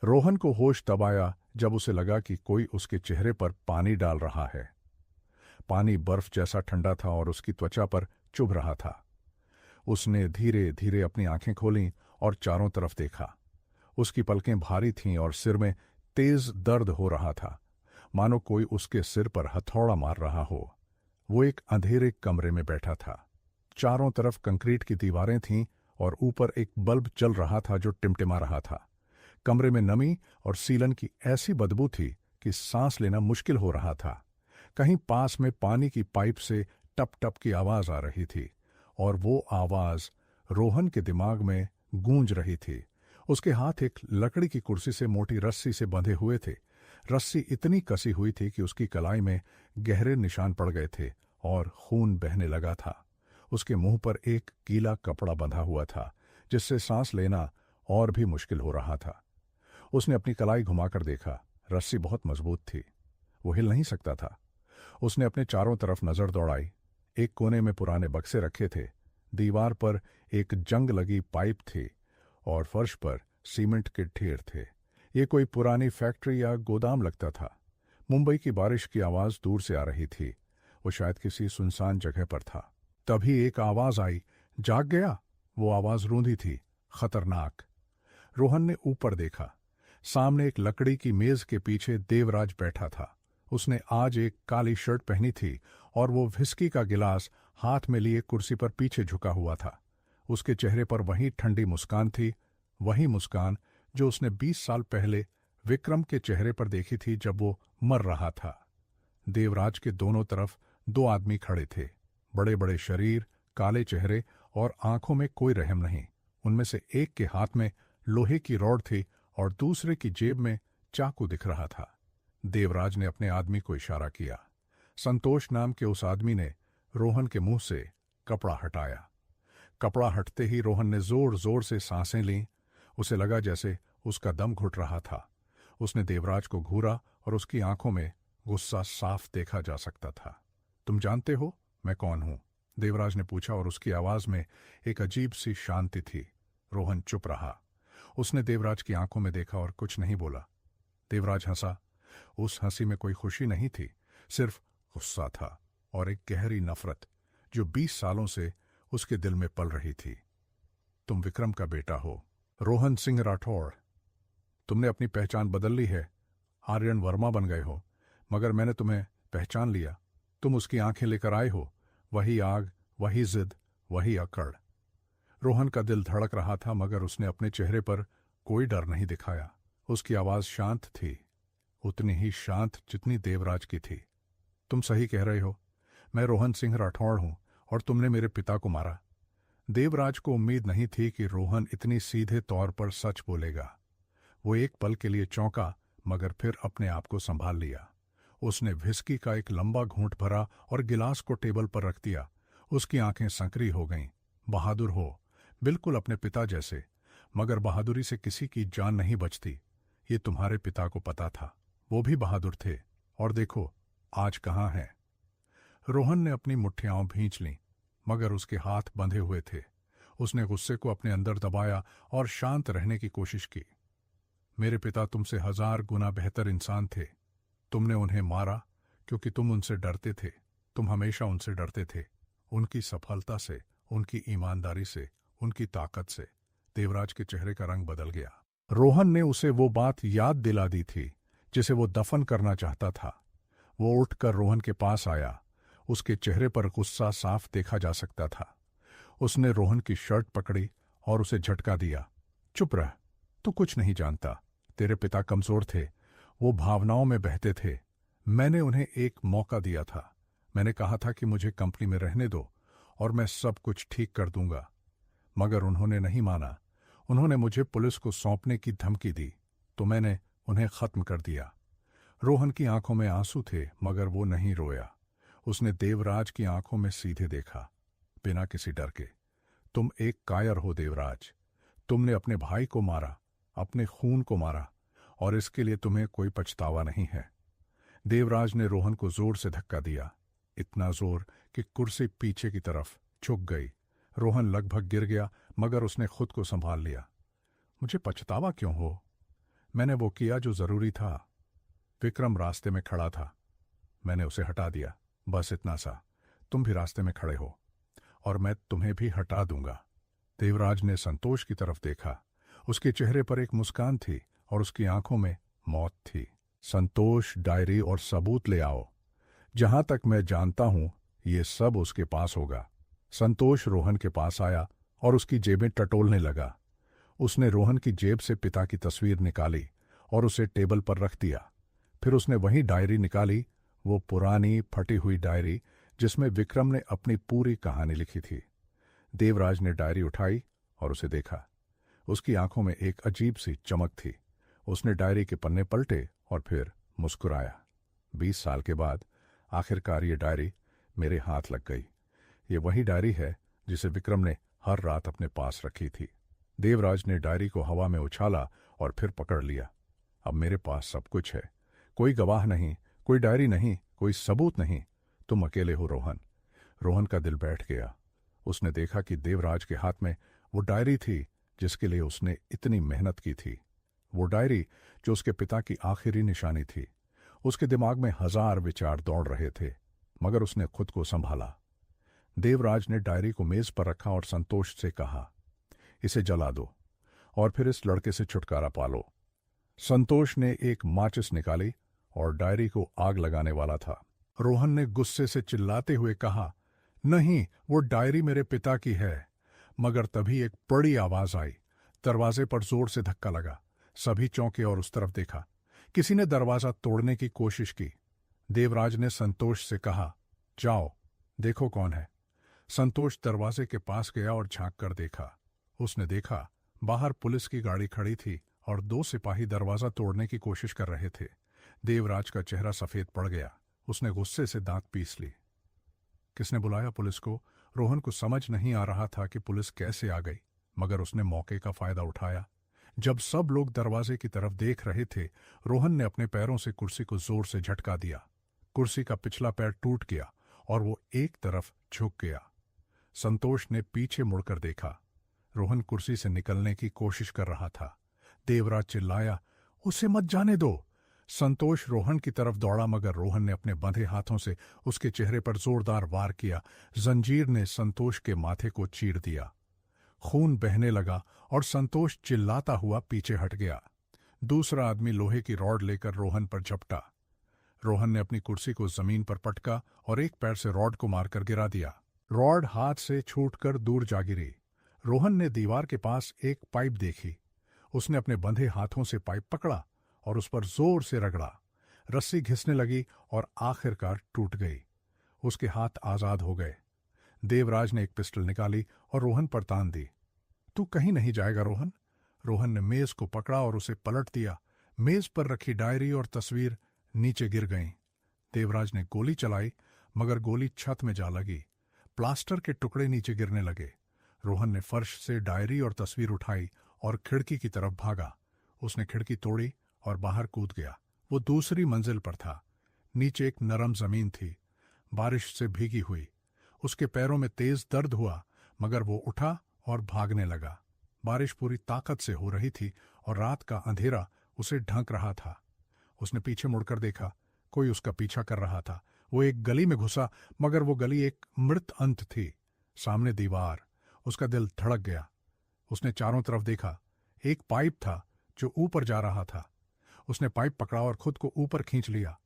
रोहन को होश तब आया जब उसे लगा कि कोई उसके चेहरे पर पानी डाल रहा है। पानी बर्फ जैसा ठंडा था और उसकी त्वचा पर चुभ रहा था। उसने धीरे धीरे अपनी आंखें खोलीं और चारों तरफ देखा। उसकी पलकें भारी थीं और सिर में तेज दर्द हो रहा था, मानो कोई उसके सिर पर हथौड़ा मार रहा हो। वो एक अंधेरे कमरे में बैठा था। चारों तरफ कंक्रीट की दीवारें थीं और ऊपर एक बल्ब चल रहा था जो टिमटिमा रहा था। कमरे में नमी और सीलन की ऐसी बदबू थी कि सांस लेना मुश्किल हो रहा था। कहीं पास में पानी की पाइप से टप टप की आवाज आ रही थी और वो आवाज रोहन के दिमाग में गूंज रही थी। उसके हाथ एक लकड़ी की कुर्सी से मोटी रस्सी से बंधे हुए थे। रस्सी इतनी कसी हुई थी कि उसकी कलाई में गहरे निशान पड़ गए थे और खून बहने लगा था। उसके मुंह पर एक गीला कपड़ा बंधा हुआ था, जिससे सांस लेना और भी मुश्किल हो रहा था। उसने अपनी कलाई घुमाकर देखा। रस्सी बहुत मजबूत थी, वो हिल नहीं सकता था। उसने अपने चारों तरफ नजर दौड़ाई। एक कोने में पुराने बक्से रखे थे, दीवार पर एक जंग लगी पाइप थी और फर्श पर सीमेंट के ढेर थे। ये कोई पुरानी फैक्ट्री या गोदाम लगता था। मुंबई की बारिश की आवाज दूर से आ रही थी। वो शायद किसी सुनसान जगह पर था। तभी एक आवाज आई, जाग गया। वो आवाज रूंधी थी, खतरनाक। रोहन ने ऊपर देखा। सामने एक लकड़ी की मेज के पीछे देवराज बैठा था। उसने आज एक काली शर्ट पहनी थी और वो व्हिस्की का गिलास हाथ में लिए कुर्सी पर पीछे झुका हुआ था। उसके चेहरे पर वही ठंडी मुस्कान थी, वही मुस्कान जो उसने 20 साल पहले विक्रम के चेहरे पर देखी थी जब वो मर रहा था। देवराज के दोनों तरफ दो आदमी खड़े थे, बड़े बड़े शरीर, काले चेहरे और आंखों में कोई रहम नहीं। उनमें से एक के हाथ में लोहे की रॉड थी और दूसरे की जेब में चाकू दिख रहा था। देवराज ने अपने आदमी को इशारा किया। संतोष नाम के उस आदमी ने रोहन के मुंह से कपड़ा हटाया। कपड़ा हटते ही रोहन ने जोर जोर से सांसें लीं। उसे लगा जैसे उसका दम घुट रहा था। उसने देवराज को घूरा और उसकी आंखों में गुस्सा साफ देखा जा सकता था। तुम जानते हो मैं कौन हूं? देवराज ने पूछा और उसकी आवाज में एक अजीब सी शांति थी। रोहन चुप रहा। उसने देवराज की आंखों में देखा और कुछ नहीं बोला। देवराज हंसा। उस हंसी में कोई खुशी नहीं थी, सिर्फ गुस्सा था और एक गहरी नफरत जो 20 सालों से उसके दिल में पल रही थी। तुम विक्रम का बेटा हो, रोहन सिंह राठौड़। तुमने अपनी पहचान बदल ली है, आर्यन वर्मा बन गए हो, मगर मैंने तुम्हें पहचान लिया। तुम उसकी आंखें लेकर आए हो, वही आग, वही जिद, वही अकड़। रोहन का दिल धड़क रहा था मगर उसने अपने चेहरे पर कोई डर नहीं दिखाया। उसकी आवाज शांत थी, उतनी ही शांत जितनी देवराज की थी। तुम सही कह रहे हो, मैं रोहन सिंह राठौड़ हूं और तुमने मेरे पिता को मारा। देवराज को उम्मीद नहीं थी कि रोहन इतनी सीधे तौर पर सच बोलेगा। वो एक पल के लिए चौंका मगर फिर अपने आप को संभाल लिया। उसने व्हिस्की का एक लंबा घूंट भरा और गिलास को टेबल पर रख दिया। उसकी आंखें संकरी हो गईं। बहादुर हो, बिल्कुल अपने पिता जैसे, मगर बहादुरी से किसी की जान नहीं बचती। ये तुम्हारे पिता को पता था, वो भी बहादुर थे, और देखो आज कहाँ हैं। रोहन ने अपनी मुट्ठियां भींच लीं, मगर उसके हाथ बंधे हुए थे। उसने गुस्से को अपने अंदर दबाया और शांत रहने की कोशिश की। मेरे पिता तुमसे 1000 गुना बेहतर इंसान थे। तुमने उन्हें मारा क्योंकि तुम उनसे डरते थे। तुम हमेशा उनसे डरते थे, उनकी सफलता से, उनकी ईमानदारी से, उनकी ताकत से। देवराज के चेहरे का रंग बदल गया। रोहन ने उसे वो बात याद दिला दी थी जिसे वो दफन करना चाहता था। वो उठकर रोहन के पास आया। उसके चेहरे पर गुस्सा साफ देखा जा सकता था। उसने रोहन की शर्ट पकड़ी और उसे झटका दिया। चुप रह, तू कुछ नहीं जानता। तेरे पिता कमजोर थे, वो भावनाओं में बहते थे। मैंने उन्हें एक मौका दिया था। मैंने कहा था कि मुझे कंपनी में रहने दो और मैं सब कुछ ठीक कर दूंगा, मगर उन्होंने नहीं माना। उन्होंने मुझे पुलिस को सौंपने की धमकी दी, तो मैंने उन्हें खत्म कर दिया। रोहन की आंखों में आंसू थे मगर वो नहीं रोया। उसने देवराज की आंखों में सीधे देखा, बिना किसी डर के। तुम एक कायर हो देवराज। तुमने अपने भाई को मारा, अपने खून को मारा, और इसके लिए तुम्हें कोई पछतावा नहीं है। देवराज ने रोहन को जोर से धक्का दिया, इतना जोर कि कुर्सी पीछे की तरफ झुक गई। रोहन लगभग गिर गया मगर उसने खुद को संभाल लिया। मुझे पछतावा क्यों हो? मैंने वो किया जो जरूरी था। विक्रम रास्ते में खड़ा था, मैंने उसे हटा दिया, बस इतना सा। तुम भी रास्ते में खड़े हो और मैं तुम्हें भी हटा दूंगा। देवराज ने संतोष की तरफ देखा। उसके चेहरे पर एक मुस्कान थी और उसकी आंखों में मौत थी। संतोष, डायरी और सबूत ले आओ। जहां तक मैं जानता हूं ये सब उसके पास होगा। संतोष रोहन के पास आया और उसकी जेबें टटोलने लगा। उसने रोहन की जेब से पिता की तस्वीर निकाली और उसे टेबल पर रख दिया। फिर उसने वही डायरी निकाली, वो पुरानी फटी हुई डायरी जिसमें विक्रम ने अपनी पूरी कहानी लिखी थी। देवराज ने डायरी उठाई और उसे देखा। उसकी आंखों में एक अजीब सी चमक थी। उसने डायरी के पन्ने पलटे और फिर मुस्कुराया। 20 साल के बाद आखिरकार ये डायरी मेरे हाथ लग गई। ये वही डायरी है जिसे विक्रम ने हर रात अपने पास रखी थी। देवराज ने डायरी को हवा में उछाला और फिर पकड़ लिया। अब मेरे पास सब कुछ है। कोई गवाह नहीं, कोई डायरी नहीं, कोई सबूत नहीं। तुम अकेले हो रोहन। रोहन का दिल बैठ गया। उसने देखा कि देवराज के हाथ में वो डायरी थी जिसके लिए उसने इतनी मेहनत की थी। वो डायरी जो उसके पिता की आखिरी निशानी थी। उसके दिमाग में 1000 विचार दौड़ रहे थे, मगर उसने खुद को संभाला। देवराज ने डायरी को मेज पर रखा और संतोष से कहा, इसे जला दो और फिर इस लड़के से छुटकारा पालो। संतोष ने एक माचिस निकाली और डायरी को आग लगाने वाला था। रोहन ने गुस्से से चिल्लाते हुए कहा, नहीं, वो डायरी मेरे पिता की है। मगर तभी एक बड़ी आवाज आई। दरवाजे पर जोर से धक्का लगा। सभी चौंके और उस तरफ देखा। किसी ने दरवाजा तोड़ने की कोशिश की। देवराज ने संतोष से कहा, जाओ देखो कौन है। संतोष दरवाजे के पास गया और झांक कर देखा। उसने देखा बाहर पुलिस की गाड़ी खड़ी थी और 2 सिपाही दरवाजा तोड़ने की कोशिश कर रहे थे। देवराज का चेहरा सफेद पड़ गया। उसने गुस्से से दांत पीस ली। किसने बुलाया पुलिस को? रोहन को समझ नहीं आ रहा था कि पुलिस कैसे आ गई, मगर उसने मौके का फायदा उठाया। जब सब लोग दरवाजे की तरफ देख रहे थे, रोहन ने अपने पैरों से कुर्सी को जोर से झटका दिया। कुर्सी का पिछला पैर टूट गया और वो एक तरफ झुक गया। संतोष ने पीछे मुड़कर देखा। रोहन कुर्सी से निकलने की कोशिश कर रहा था। देवराज चिल्लाया, उसे मत जाने दो। संतोष रोहन की तरफ दौड़ा, मगर रोहन ने अपने बंधे हाथों से उसके चेहरे पर जोरदार वार किया। जंजीर ने संतोष के माथे को चीर दिया। खून बहने लगा और संतोष चिल्लाता हुआ पीछे हट गया। दूसरा आदमी लोहे की रॉड लेकर रोहन पर झपटा। रोहन ने अपनी कुर्सी को जमीन पर पटका और एक पैर से रॉड को मारकर गिरा दिया। रॉड हाथ से छूटकर दूर जा गिरी। रोहन ने दीवार के पास एक पाइप देखी। उसने अपने बंधे हाथों से पाइप पकड़ा और उस पर जोर से रगड़ा। रस्सी घिसने लगी और आखिरकार टूट गई। उसके हाथ आजाद हो गए। देवराज ने एक पिस्टल निकाली और रोहन पर तान दी। तू कहीं नहीं जाएगा रोहन। रोहन ने मेज को पकड़ा और उसे पलट दिया। मेज पर रखी डायरी और तस्वीर नीचे गिर गईं। देवराज ने गोली चलाई, मगर गोली छत में जा लगी। प्लास्टर के टुकड़े नीचे गिरने लगे। रोहन ने फर्श से डायरी और तस्वीर उठाई और खिड़की की तरफ भागा। उसने खिड़की तोड़ी और बाहर कूद गया। वो दूसरी मंजिल पर था। नीचे एक नरम जमीन थी, बारिश से भीगी हुई। उसके पैरों में तेज दर्द हुआ, मगर वो उठा और भागने लगा। बारिश पूरी ताकत से हो रही थी और रात का अंधेरा उसे ढंक रहा था। उसने पीछे मुड़कर देखा, कोई उसका पीछा कर रहा था। वो एक गली में घुसा, मगर वो गली एक मृत अंत थी। सामने दीवार। उसका दिल धड़क गया। उसने चारों तरफ देखा। एक पाइप था जो ऊपर जा रहा था। उसने पाइप पकड़ा और खुद को ऊपर खींच लिया।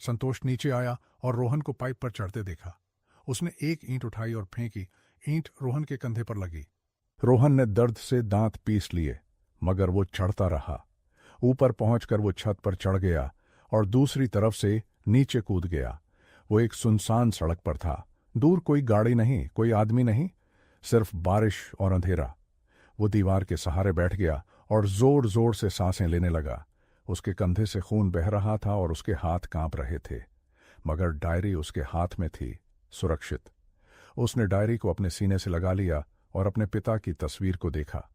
संतोष नीचे आया और रोहन को पाइप पर चढ़ते देखा। उसने एक ईंट उठाई और फेंकी। ईंट रोहन के कंधे पर लगी। रोहन ने दर्द से दांत पीस लिए, मगर वो चढ़ता रहा। ऊपर पहुंचकर वो छत पर चढ़ गया और दूसरी तरफ से नीचे कूद गया। वो एक सुनसान सड़क पर था। दूर कोई गाड़ी नहीं, कोई आदमी नहीं, सिर्फ बारिश और अंधेरा। वो दीवार के सहारे बैठ गया और जोर जोर से सांसें लेने लगा। उसके कंधे से खून बह रहा था और उसके हाथ कांप रहे थे, मगर डायरी उसके हाथ में थी, सुरक्षित। उसने डायरी को अपने सीने से लगा लिया और अपने पिता की तस्वीर को देखा।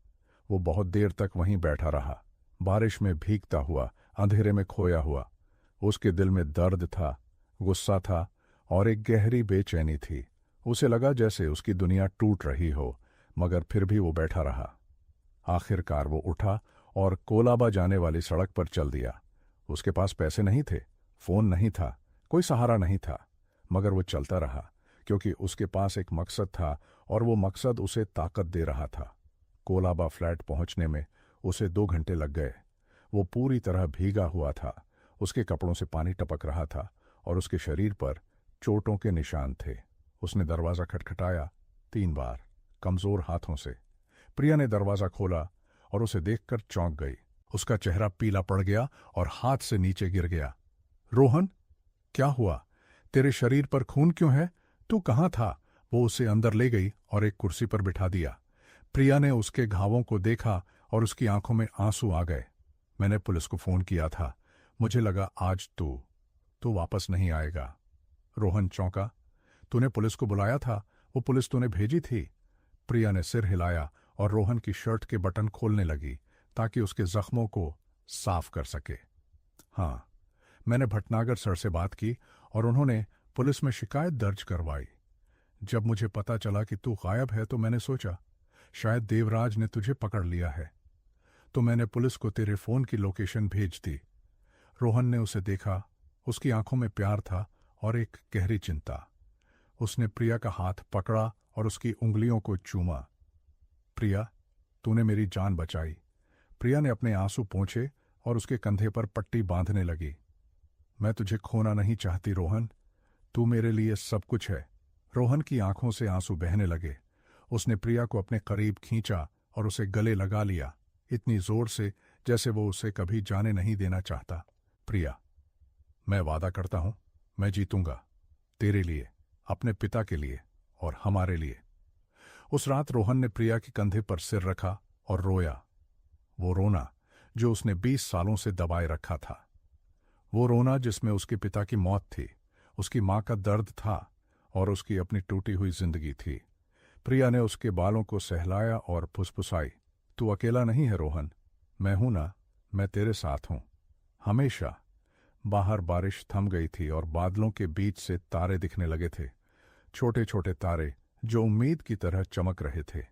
वो बहुत देर तक वहीं बैठा रहा, बारिश में भीगता हुआ, अंधेरे में खोया हुआ। उसके दिल में दर्द था, गुस्सा था और एक गहरी बेचैनी थी। उसे लगा जैसे उसकी दुनिया टूट रही हो, मगर फिर भी वो बैठा रहा। आखिरकार वो उठा और कोलाबा जाने वाली सड़क पर चल दिया। उसके पास पैसे नहीं थे, फोन नहीं था, कोई सहारा नहीं था, मगर वो चलता रहा क्योंकि उसके पास एक मकसद था और वो मकसद उसे ताकत दे रहा था। कोलाबा फ्लैट पहुंचने में उसे 2 घंटे लग गए। वो पूरी तरह भीगा हुआ था, उसके कपड़ों से पानी टपक रहा था और उसके शरीर पर चोटों के निशान थे। उसने दरवाज़ा खटखटाया 3 बार, कमज़ोर हाथों से। प्रिया ने दरवाज़ा खोला और उसे देखकर चौंक गई। उसका चेहरा पीला पड़ गया और हाथ से नीचे गिर गया। रोहन, क्या हुआ? तेरे शरीर पर खून क्यों है? तू कहाँ था? वो उसे अंदर ले गई और एक कुर्सी पर बिठा दिया। प्रिया ने उसके घावों को देखा और उसकी आंखों में आंसू आ गए। मैंने पुलिस को फोन किया था, मुझे लगा आज तू वापस नहीं आएगा। रोहन चौंका। तूने पुलिस को बुलाया था? वो पुलिस तूने भेजी थी? प्रिया ने सिर हिलाया और रोहन की शर्ट के बटन खोलने लगी ताकि उसके जख्मों को साफ कर सके। हाँ, मैंने भटनागर सर से बात की और उन्होंने पुलिस में शिकायत दर्ज करवाई। जब मुझे पता चला कि तू गायब है तो मैंने सोचा शायद देवराज ने तुझे पकड़ लिया है, तो मैंने पुलिस को तेरे फोन की लोकेशन भेज दी। रोहन ने उसे देखा, उसकी आंखों में प्यार था और एक गहरी चिंता। उसने प्रिया का हाथ पकड़ा और उसकी उंगलियों को चूमा। प्रिया, तूने मेरी जान बचाई। प्रिया ने अपने आंसू पोंछे और उसके कंधे पर पट्टी बांधने लगी। मैं तुझे खोना नहीं चाहती रोहन, तू मेरे लिए सब कुछ है। रोहन की आंखों से आंसू बहने लगे। उसने प्रिया को अपने करीब खींचा और उसे गले लगा लिया, इतनी जोर से जैसे वो उसे कभी जाने नहीं देना चाहता। प्रिया, मैं वादा करता हूं, मैं जीतूंगा, तेरे लिए, अपने पिता के लिए और हमारे लिए। उस रात रोहन ने प्रिया के कंधे पर सिर रखा और रोया। वो रोना जो उसने 20 सालों से दबाए रखा था। वो रोना जिसमें उसके पिता की मौत थी, उसकी मां का दर्द था और उसकी अपनी टूटी हुई जिंदगी थी। प्रिया ने उसके बालों को सहलाया और फुसफुसाई, तू अकेला नहीं है रोहन, मैं हूं ना, मैं तेरे साथ हूं, हमेशा। बाहर बारिश थम गई थी और बादलों के बीच से तारे दिखने लगे थे, छोटे छोटे तारे जो उम्मीद की तरह चमक रहे थे।